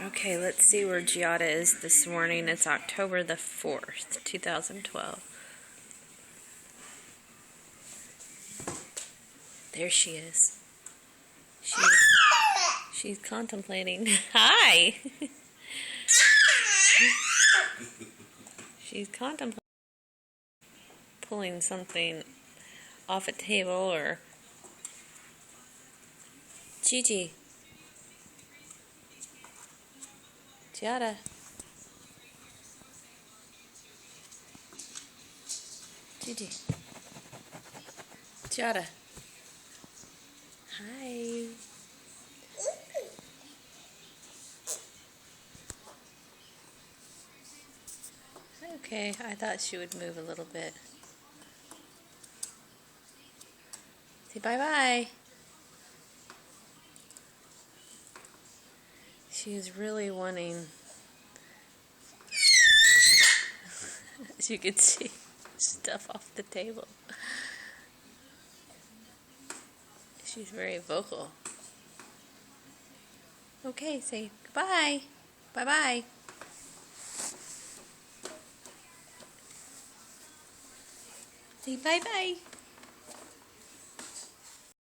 Okay, let's see where Giada is this morning. It's October the 4th, 2012. There she is. She's contemplating. Hi! She's contemplating pulling something off a table or... Gigi. Giada. Gigi. Giada. Hi. Okay, I thought she would move a little bit. Say bye-bye. She's really wanting, as you can see, stuff off the table. She's very vocal. Okay, say goodbye. Bye-bye. Say bye-bye.